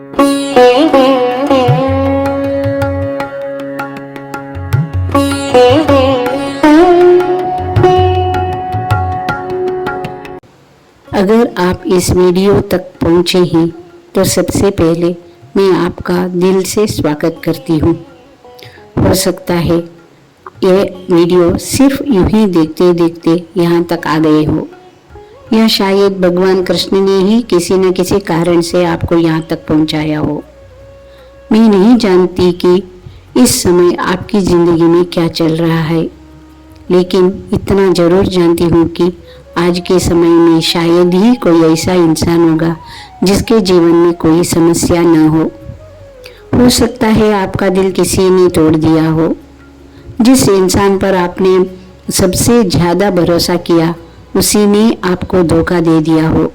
अगर आप इस वीडियो तक पहुंचे हैं तो सबसे पहले मैं आपका दिल से स्वागत करती हूं। हो सकता है ये वीडियो सिर्फ यूं ही देखते देखते यहाँ तक आ गए हो, या शायद भगवान कृष्ण ने ही किसी न किसी कारण से आपको यहाँ तक पहुँचाया हो। मैं नहीं जानती कि इस समय आपकी ज़िंदगी में क्या चल रहा है, लेकिन इतना ज़रूर जानती हूँ कि आज के समय में शायद ही कोई ऐसा इंसान होगा जिसके जीवन में कोई समस्या न हो सकता है आपका दिल किसी ने तोड़ दिया हो। जिस इंसान पर आपने सबसे ज़्यादा भरोसा किया उसी ने आपको धोखा दे दिया हो।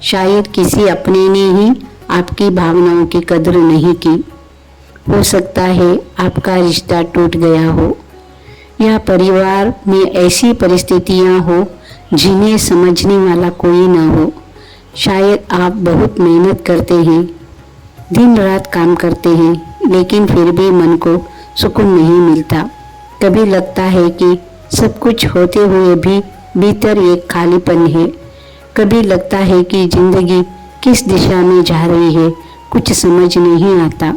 शायद किसी अपने ने ही आपकी भावनाओं की कदर नहीं की। हो सकता है आपका रिश्ता टूट गया हो, या परिवार में ऐसी परिस्थितियां हो जिन्हें समझने वाला कोई ना हो। शायद आप बहुत मेहनत करते हैं, दिन रात काम करते हैं, लेकिन फिर भी मन को सुकून नहीं मिलता। कभी लगता है कि सब कुछ होते हुए भी भीतर एक खालीपन है। कभी लगता है कि जिंदगी किस दिशा में जा रही है कुछ समझ नहीं आता।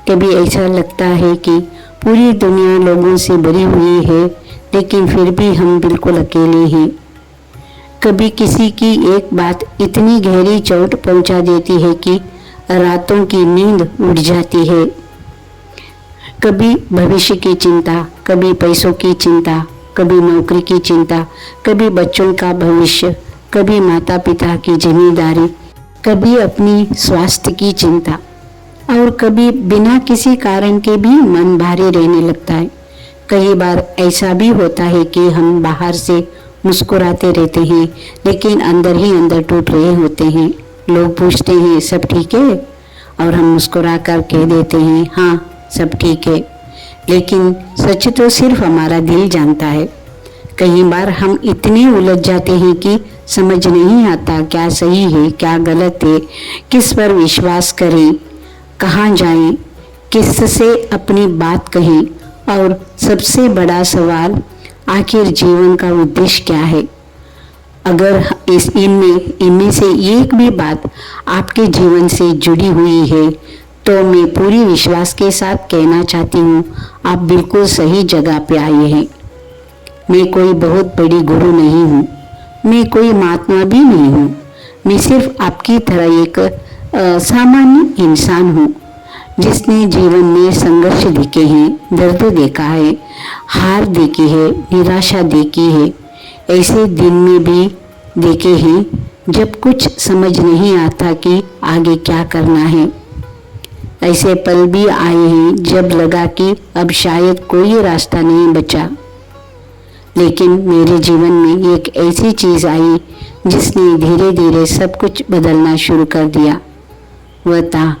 कभी ऐसा लगता है कि पूरी दुनिया लोगों से भरी हुई है, लेकिन फिर भी हम बिल्कुल अकेले हैं। कभी किसी की एक बात इतनी गहरी चोट पहुंचा देती है कि रातों की नींद उड़ जाती है। कभी भविष्य की चिंता, कभी पैसों की चिंता, कभी नौकरी की चिंता, कभी बच्चों का भविष्य, कभी माता पिता की जिम्मेदारी, कभी अपनी स्वास्थ्य की चिंता, और कभी बिना किसी कारण के भी मन भारी रहने लगता है। कई बार ऐसा भी होता है कि हम बाहर से मुस्कुराते रहते हैं, लेकिन अंदर ही अंदर टूट रहे होते हैं। लोग पूछते हैं सब ठीक है, और हम मुस्कुरा कर कह देते हैं हाँ सब ठीक है, लेकिन सच तो सिर्फ हमारा दिल जानता है। कई बार हम इतने उलझ जाते हैं कि समझ नहीं आता क्या सही है क्या गलत है, किस पर विश्वास करें, कहाँ जाएं, किससे अपनी बात कहें, और सबसे बड़ा सवाल आखिर जीवन का उद्देश्य क्या है। अगर इनमें से एक भी बात आपके जीवन से जुड़ी हुई है तो मैं पूरी विश्वास के साथ कहना चाहती हूँ आप बिल्कुल सही जगह पे आए हैं। मैं कोई बहुत बड़ी गुरु नहीं हूँ, मैं कोई महात्मा भी नहीं हूँ। मैं सिर्फ आपकी तरह एक सामान्य इंसान हूँ जिसने जीवन में संघर्ष देखे हैं, दर्द देखा है, हार देखी है, निराशा देखी है। ऐसे दिन में भी देखे हैं जब कुछ समझ नहीं आता कि आगे क्या करना है। ऐसे पल भी आए हैं जब लगा कि अब शायद कोई रास्ता नहीं बचा, लेकिन मेरे जीवन में एक ऐसी चीज़ आई जिसने धीरे धीरे सब कुछ बदलना शुरू कर दिया। वह था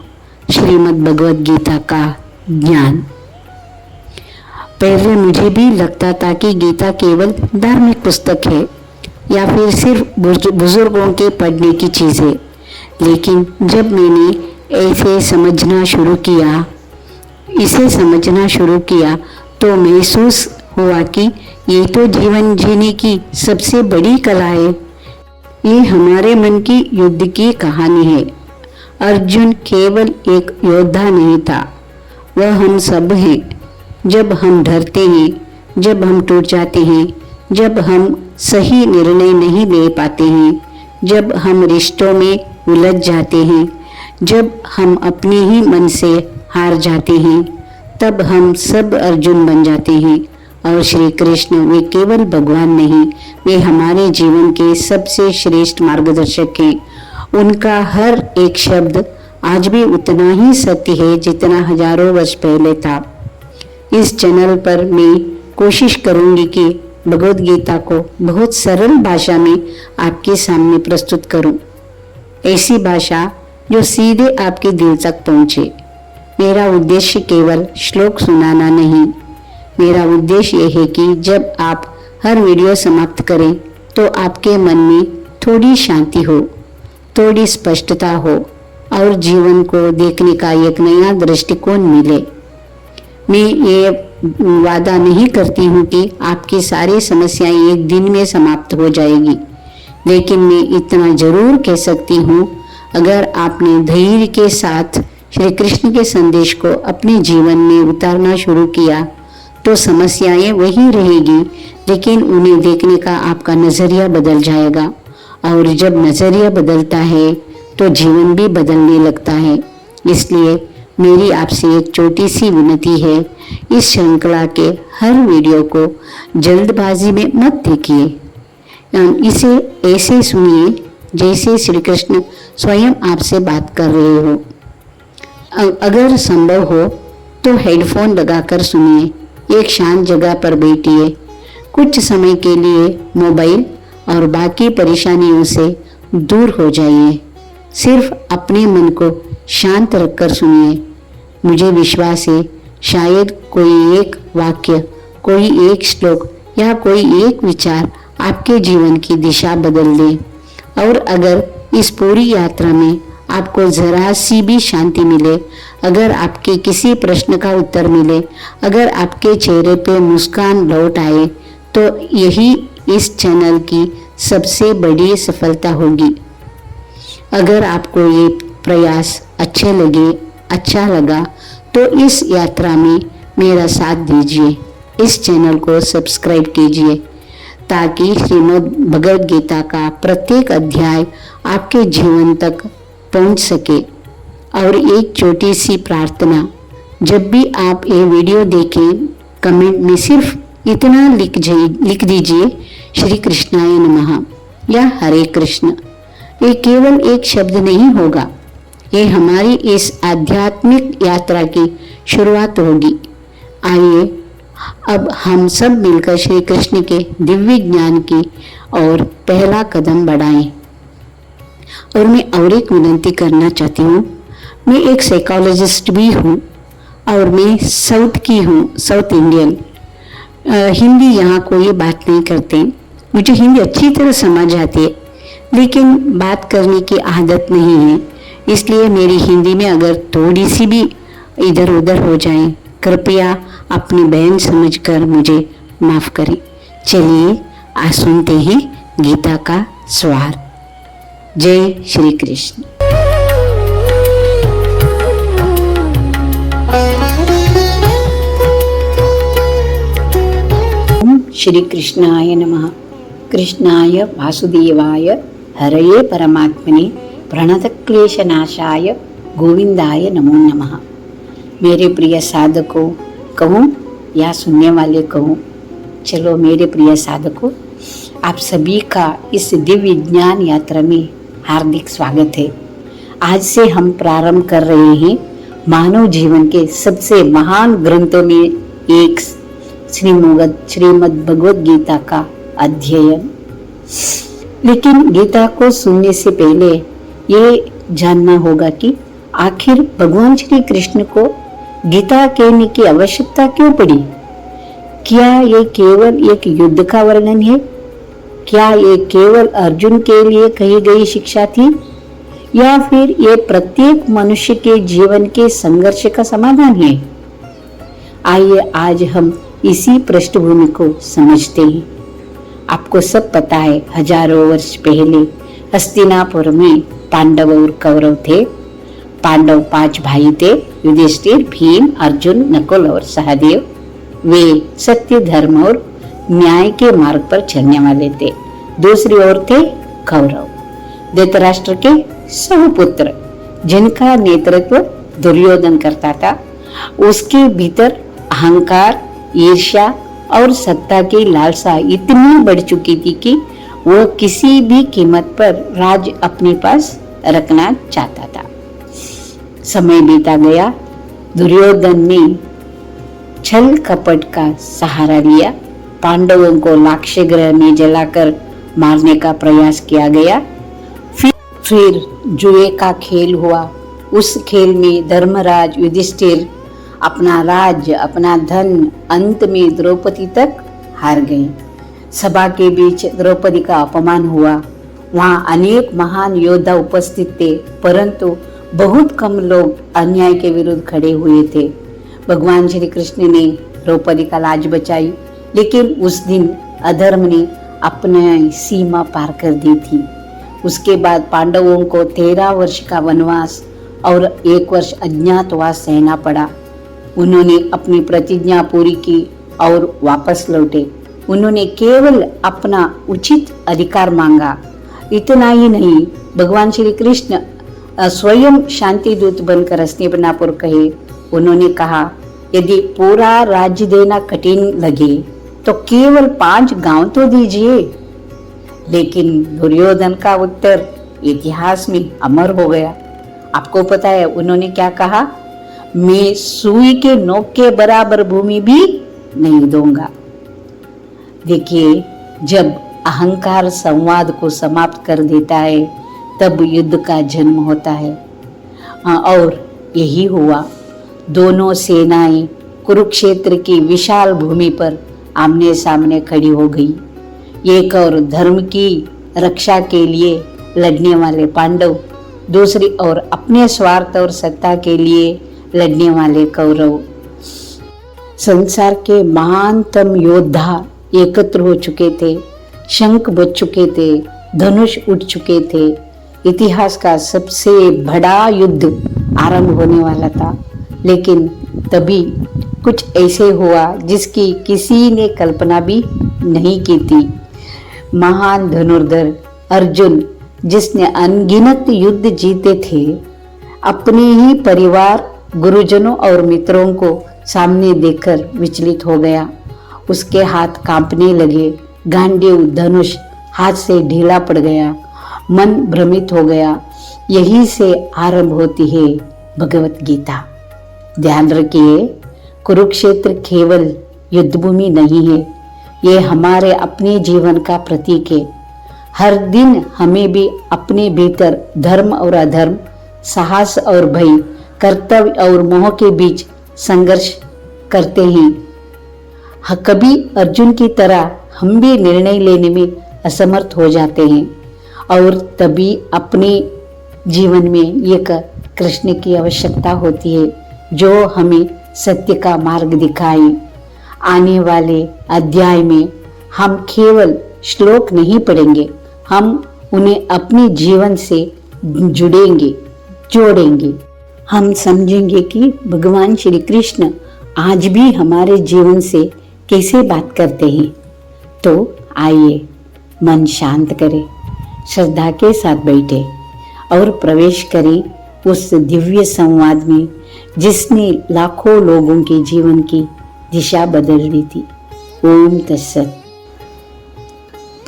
श्रीमद् भगवद गीता का ज्ञान। पहले मुझे भी लगता था कि गीता केवल धार्मिक पुस्तक है या फिर सिर्फ बुजुर्गों के पढ़ने की चीज़ है, लेकिन जब मैंने इसे समझना शुरू किया तो महसूस हुआ कि ये तो जीवन जीने की सबसे बड़ी कला है। ये हमारे मन की युद्ध की कहानी है। अर्जुन केवल एक योद्धा नहीं था, वह हम सब हैं। जब हम डरते हैं, जब हम टूट जाते हैं, जब हम सही निर्णय नहीं ले पाते हैं, जब हम रिश्तों में उलझ जाते हैं, जब हम अपने ही मन से हार जाते हैं, तब हम सब अर्जुन बन जाते हैं। और श्री कृष्ण वे केवल भगवान नहीं, वे हमारे जीवन के सबसे श्रेष्ठ मार्गदर्शक हैं। उनका हर एक शब्द आज भी उतना ही सत्य है जितना हजारों वर्ष पहले था। इस चैनल पर मैं कोशिश करूंगी कि भगवद गीता को बहुत सरल भाषा में आपके सामने प्रस्तुत करूं, ऐसी भाषा जो सीधे आपके दिल तक पहुंचे। मेरा उद्देश्य केवल श्लोक सुनाना नहीं, मेरा उद्देश्य यह है कि जब आप हर वीडियो समाप्त करें तो आपके मन में थोड़ी शांति हो, थोड़ी स्पष्टता हो, और जीवन को देखने का एक नया दृष्टिकोण मिले। मैं ये वादा नहीं करती हूँ कि आपकी सारी समस्याएं एक दिन में समाप्त हो जाएगी, लेकिन मैं इतना जरूर कह सकती हूँ, अगर आपने धैर्य के साथ श्री कृष्ण के संदेश को अपने जीवन में उतारना शुरू किया तो समस्याएं वही रहेगी, लेकिन उन्हें देखने का आपका नजरिया बदल जाएगा। और जब नजरिया बदलता है तो जीवन भी बदलने लगता है। इसलिए मेरी आपसे एक छोटी सी विनती है, इस श्रृंखला के हर वीडियो को जल्दबाजी में मत देखिए, इसे ऐसे सुनिए जैसे श्री कृष्ण स्वयं आपसे बात कर रहे हो। अगर संभव हो तो हेडफोन लगाकर सुनिए, एक शांत जगह पर बैठिए, कुछ समय के लिए मोबाइल और बाकी परेशानियों से दूर हो जाइए, सिर्फ अपने मन को शांत रखकर सुनिए। मुझे विश्वास है शायद कोई एक वाक्य, कोई एक श्लोक या कोई एक विचार आपके जीवन की दिशा बदल दे। और अगर इस पूरी यात्रा में आपको जरा सी भी शांति मिले, अगर आपके किसी प्रश्न का उत्तर मिले, अगर आपके चेहरे पे मुस्कान लौट आए, तो यही इस चैनल की सबसे बड़ी सफलता होगी। अगर आपको ये प्रयास अच्छा लगा तो इस यात्रा में मेरा साथ दीजिए, इस चैनल को सब्सक्राइब कीजिए ताकि श्रीमद् भगवद गीता का प्रत्येक अध्याय आपके जीवन तक पहुंच सके। और एक छोटी सी प्रार्थना, जब भी आप ये वीडियो देखें, कमेंट में सिर्फ इतना लिख दीजिए, श्री कृष्णाय नमः या हरे कृष्ण। ये केवल एक शब्द नहीं होगा, ये हमारी इस आध्यात्मिक यात्रा की शुरुआत होगी। आइए अब हम सब मिलकर श्री कृष्ण के दिव्य ज्ञान की और पहला कदम बढ़ाएं। और मैं और एक विनती करना चाहती हूँ, मैं एक साइकोलॉजिस्ट भी हूँ और मैं साउथ इंडियन। हिंदी यहाँ कोई बात नहीं करते, मुझे हिंदी अच्छी तरह समझ आती है, लेकिन बात करने की आदत नहीं है, इसलिए मेरी हिंदी में अगर थोड़ी सी भी इधर उधर हो जाए, कृपया अपनी बहन समझकर मुझे माफ करें। चलिए आज सुनते हैं गीता का स्वार। जय श्री कृष्ण। ओम श्री कृष्णाय नमः। कृष्णाय वासुदेवाय हरये परमात्मने प्रणतक्लेशनाशाय गोविंदाय नमो नमः। मेरे प्रिय साधकों कहूँ या सुनने वाले कहूँ, चलो मेरे प्रिय साधकों, आप सभी का इस दिव्य ज्ञान यात्रा में हार्दिक स्वागत है। आज से हम प्रारंभ कर रहे हैं मानव जीवन के सबसे महान ग्रंथों में एक श्रीमद् भगवद गीता का अध्ययन। लेकिन गीता को सुनने से पहले ये जानना होगा कि आखिर भगवान श्री कृष्ण को गीता कहने की आवश्यकता क्यों पड़ी। क्या ये केवल एक युद्ध का वर्णन है? क्या ये केवल अर्जुन के लिए कही गई शिक्षा थी, या फिर ये प्रत्येक मनुष्य के जीवन के संघर्ष का समाधान है? आइए आज हम इसी पृष्ठभूमि को समझते हैं। आपको सब पता है, हजारों वर्ष पहले हस्तिनापुर में पांडव और कौरव थे। पांडव 5 भाई थे, युधिष्ठिर, भीम, अर्जुन, नकुल और सहदेव। वे सत्य, धर्म और न्याय के मार्ग पर चलने वाले थे। दूसरी ओर थे कौरव, धृतराष्ट्र के सहुपुत्र, जिनका नेतृत्व दुर्योधन करता था। उसके भीतर अहंकार, ईर्ष्या और सत्ता की लालसा इतनी बढ़ चुकी थी कि वह किसी भी कीमत पर राज अपने पास रखना चाहता था। समय बीता गया, दुर्योधन ने छल कपट का सहारा लिया। पांडवों को लाक्षागृह में जलाकर मारने का प्रयास किया गया। फिर जुए का खेल हुआ। उस खेल में धर्मराज युधिष्ठिर अपना राज्य, अपना धन, अंत में द्रौपदी तक हार गए। सभा के बीच द्रौपदी का अपमान हुआ। वहां अनेक महान योद्धा उपस्थित थे, परंतु बहुत कम लोग अन्याय के विरुद्ध खड़े हुए थे। भगवान श्री कृष्ण ने द्रौपदी का लाज बचाई, लेकिन उस दिन अधर्म ने अपनी सीमा पार कर दी थी। उसके बाद पांडवों को 13 वर्ष का वनवास और 1 वर्ष अज्ञातवास सहना पड़ा। उन्होंने अपनी प्रतिज्ञा पूरी की और वापस लौटे। उन्होंने केवल अपना उचित अधिकार मांगा। इतना ही नहीं, भगवान श्री कृष्ण स्वयं शांति दूत बनकर हस्तिनापुर कहे। उन्होंने कहा, यदि पूरा राज्य देना कठिन लगे तो केवल 5 गांव तो दीजिए। लेकिन दुर्योधन का उत्तर इतिहास में अमर हो गया। आपको पता है उन्होंने क्या कहा? मैं सुई के नोक के बराबर भूमि भी नहीं दूंगा। देखिए, जब अहंकार संवाद को समाप्त कर देता है तब युद्ध का जन्म होता है। और यही हुआ। दोनों सेनाएं कुरुक्षेत्र की विशाल भूमि पर आमने सामने खड़ी हो गई। एक और धर्म की रक्षा के लिए लड़ने वाले पांडव, दूसरी ओर अपने स्वार्थ और सत्ता के लिए लड़ने वाले कौरव। संसार के महानतम योद्धा एकत्र हो चुके थे, शंख बज चुके थे, धनुष उठ चुके थे। इतिहास का सबसे बड़ा युद्ध आरंभ होने वाला था। लेकिन तभी कुछ ऐसे हुआ जिसकी किसी ने कल्पना भी नहीं की थी। महान धनुर्धर अर्जुन, जिसने अनगिनत युद्ध जीते थे, अपने ही परिवार, गुरुजनों और मित्रों को सामने देखकर विचलित हो गया। उसके हाथ कांपने लगे, गांडीव धनुष हाथ से ढीला पड़ गया, मन भ्रमित हो गया। यही से आरंभ होती है भगवत गीता। ध्यान रखिए, कुरुक्षेत्र केवल युद्धभूमि नहीं है, ये हमारे अपने जीवन का प्रतीक है। हर दिन हमें भी अपने भीतर धर्म और अधर्म, साहस और भय, कर्तव्य और मोह के बीच संघर्ष करते हैं। कभी अर्जुन की तरह हम भी निर्णय लेने में असमर्थ हो जाते हैं और तभी अपने जीवन में एक कृष्ण की आवश्यकता होती है जो हमें सत्य का मार्ग दिखाए। आने वाले अध्याय में हम केवल श्लोक नहीं पढ़ेंगे, हम उन्हें अपने जीवन से जोड़ेंगे। हम समझेंगे कि भगवान श्री कृष्ण आज भी हमारे जीवन से कैसे बात करते हैं। तो आइए मन शांत करें, श्रद्धा के साथ बैठे और प्रवेश करें उस दिव्य संवाद में जिसने लाखों लोगों के जीवन की दिशा बदल दी थी। ओम तत्सत।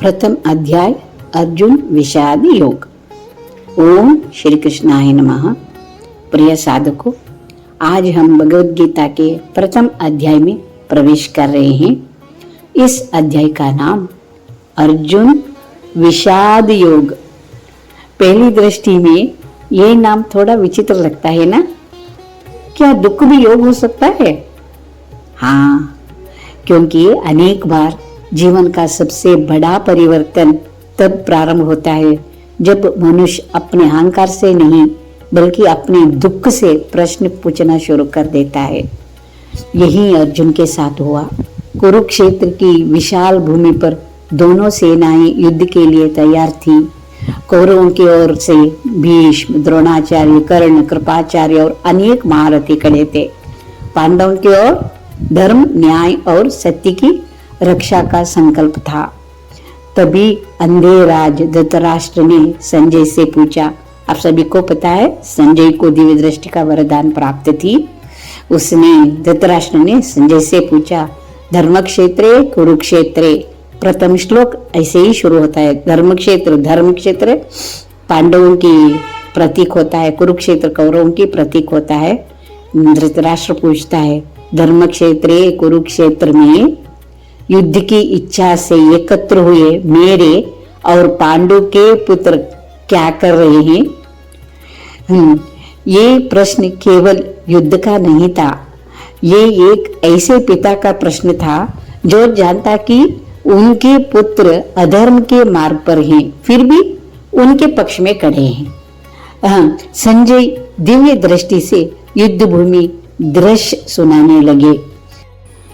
प्रथम अध्याय, अर्जुन विषाद योग। ओम श्री कृष्णाय नमः। प्रिय साधकों, आज हम भगवद गीता के प्रथम अध्याय में प्रवेश कर रहे हैं। इस अध्याय का नाम अर्जुन विषाद योग। पहली दृष्टि में यह नाम थोड़ा विचित्र लगता है ना? क्या दुख भी योग हो सकता है? हाँ, क्योंकि अनेक बार जीवन का सबसे बड़ा परिवर्तन तब प्रारंभ होता है जब मनुष्य अपने अहंकार से नहीं बल्कि अपने दुख से प्रश्न पूछना शुरू कर देता है। यही अर्जुन के साथ हुआ। कुरुक्षेत्र की विशाल भूमि पर दोनों सेनाएं युद्ध के लिए तैयार थी। कौरवों की ओर से भीष्म, द्रोणाचार्य, कर्ण, कृपाचार्य और अनेक महारथी खड़े थे। पांडवों की ओर धर्म, न्याय और सत्य की रक्षा का संकल्प था। तभी अंधे राज धृतराष्ट्र ने संजय से पूछा। आप सभी को पता है, संजय को दिव्य दृष्टि का वरदान प्राप्त थी। उसने धृतराष्ट्र ने संजय से पूछा, धर्म क्षेत्रे कुरुक्षेत्रे। प्रथम श्लोक ऐसे ही शुरू होता है। धर्म क्षेत्र पांडवों की प्रतीक होता है, कुरुक्षेत्र कौरवों की प्रतीक होता है। धृतराष्ट्र पूछता है, धर्म क्षेत्रे कुरुक्षेत्र में युद्ध की इच्छा से एकत्र हुए मेरे और पांडु के पुत्र क्या कर रहे हैं? ये प्रश्न केवल युद्ध का नहीं था, ये एक ऐसे पिता का प्रश्न था जो जानता कि उनके पुत्र अधर्म के मार्ग पर हैं, फिर भी उनके पक्ष में खड़े हैं। संजय दिव्य दृष्टि से युद्ध भूमि दृश्य सुनाने लगे।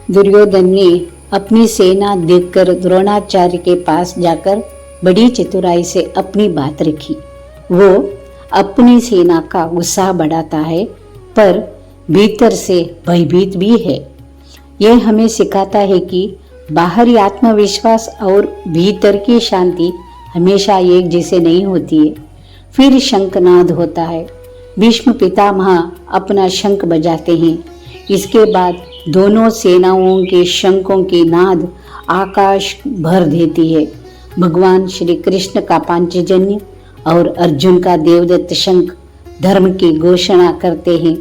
दुर्योधन ने अपनी सेना देखकर द्रोणाचार्य के पास जाकर बड़ी चतुराई से अपनी बात रखी। वो अपनी सेना का उत्साह बढ़ाता है पर भीतर से भयभीत भी है। यह हमें सिखाता है कि बाहरी आत्मविश्वास और भीतर की शांति हमेशा एक जैसे नहीं होती है। फिर शंखनाद होता है। भीष्म पितामह अपना शंख बजाते हैं। इसके बाद दोनों सेनाओं के शंखों की नाद आकाश भर देती है। भगवान श्री कृष्ण का पांचजन्य और अर्जुन का देवदत्त शंख धर्म की घोषणा करते हैं।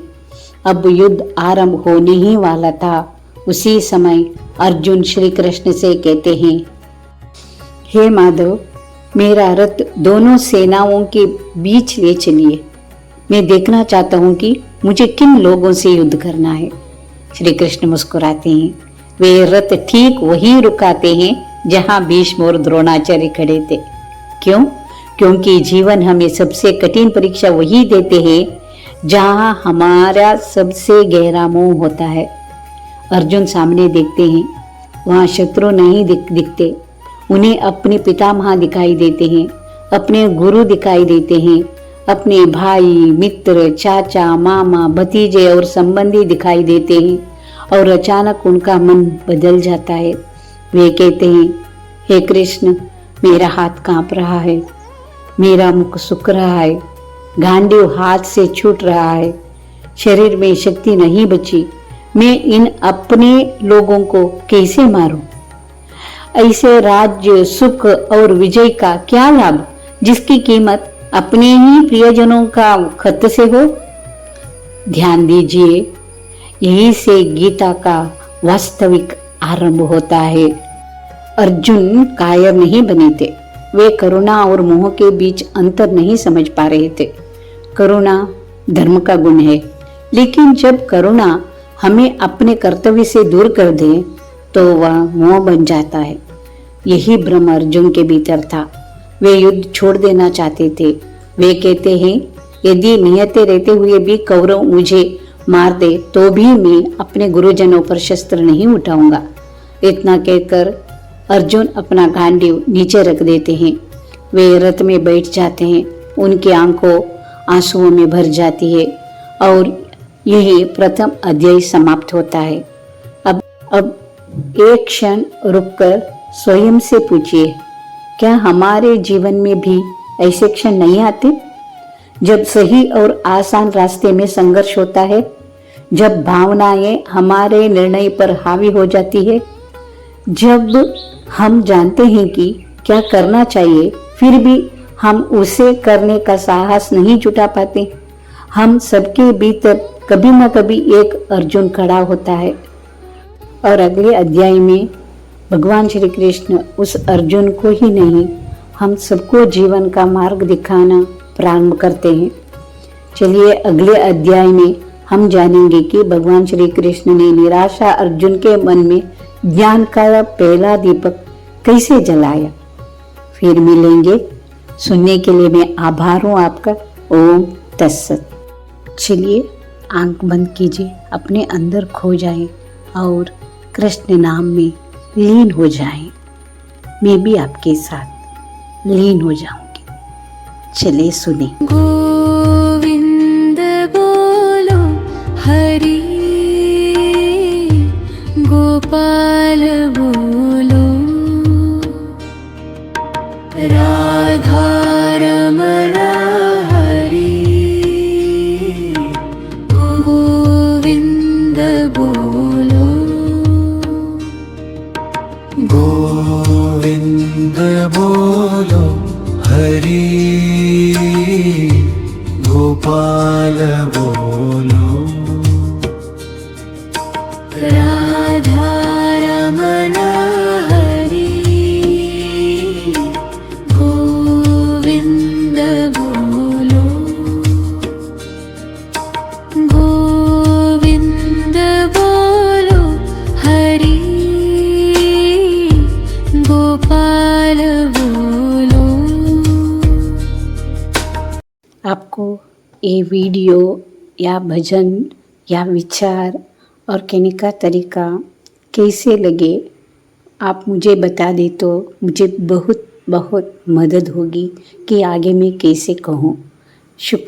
अब युद्ध आरंभ होने ही वाला था। उसी समय अर्जुन श्री कृष्ण से कहते हैं, हे माधव, मेरा रथ दोनों सेनाओं के बीच ले चलिए। मैं देखना चाहता हूँ कि मुझे किन लोगों से युद्ध करना है। श्री कृष्ण मुस्कुराते हैं। वे रथ ठीक वहीं रुकाते हैं जहाँ भीष्म और द्रोणाचार्य खड़े थे। क्यों? क्योंकि जीवन हमें सबसे कठिन परीक्षा वही देते हैं जहाँ हमारा सबसे गहरा मोह होता है। अर्जुन सामने देखते हैं, वहाँ शत्रु नहीं दिखते। उन्हें अपने पितामह दिखाई देते हैं, अपने गुरु दिखाई देते हैं, अपने भाई, मित्र, चाचा, मामा, भतीजे और संबंधी दिखाई देते हैं। और अचानक उनका मन बदल जाता है। वे कहते हैं, हे कृष्ण, मेरा हाथ कांप रहा है, मेरा मुख सूख रहा है, गांडीव हाथ से छूट रहा है, शरीर में शक्ति नहीं बची। मैं इन अपने लोगों को कैसे मारूं? ऐसे राज्य, सुख और विजय का क्या लाभ जिसकी कीमत अपने ही प्रियजनों का खत से हो? ध्यान दीजिए, यही से गीता का वास्तविक आरंभ होता है। अर्जुन कायर नहीं बने थे। वे करुणा और मोह के बीच अंतर नहीं समझ पा रहे थे। करुणा धर्म का गुण है, लेकिन जब करुणा हमें अपने कर्तव्य से दूर कर दे तो वह मोह बन जाता है। यही भ्रम अर्जुन के भीतर था। वे युद्ध छोड़ देना चाहते थे। वे कहते हैं, यदि नियते रहते हुए भी कौरव मुझे मार दे तो भी मैं अपने गुरुजनों पर शस्त्र नहीं उठाऊंगा। इतना कहकर अर्जुन अपना गांडीव नीचे रख देते हैं। वे रथ में बैठ जाते हैं। उनकी आंखों आंसुओं में भर जाती है और यही प्रथम अध्याय समाप्त होता है। अब एक क्षण रुककर स्वयं से पूछिए, क्या हमारे जीवन में भी ऐसे क्षण नहीं आते जब सही और आसान रास्ते में संघर्ष होता है, जब भावनाएं हमारे निर्णय पर हावी हो जाती है, जब हम जानते हैं कि क्या करना चाहिए फिर भी हम उसे करने का साहस नहीं जुटा पाते? हम सबके भीतर कभी न कभी एक अर्जुन खड़ा होता है। और अगले अध्याय में भगवान श्री कृष्ण उस अर्जुन को ही नहीं, हम सबको जीवन का मार्ग दिखाना प्रारंभ करते हैं। चलिए अगले अध्याय में हम जानेंगे कि भगवान श्री कृष्ण ने निराशा अर्जुन के मन में ज्ञान का पहला दीपक कैसे जलाया। फिर मिलेंगे। सुनने के लिए मैं आभार हूँ आपका। ओम तत्सत। चलिए आंख बंद कीजिए, अपने अंदर खो जाएं और कृष्ण नाम में लीन हो जाएं। मैं भी आपके साथ लीन हो जाऊंगी। चलिए सुने। गोविंद बोलो हरि, गोपाल बोलो राधा रमण हरि, गोविंद बोलो, गोविंद बोलो हरि, गोपाल बोलो राधा रमण हरि, गोविंद बोलो, गोविंद बोलो हरि, गोपाल बोलो। आपको ये वीडियो या भजन या विचार और कहने का तरीका कैसे लगे आप मुझे बता दे तो मुझे बहुत बहुत मदद होगी कि आगे मैं कैसे कहूँ। शुक्रिया।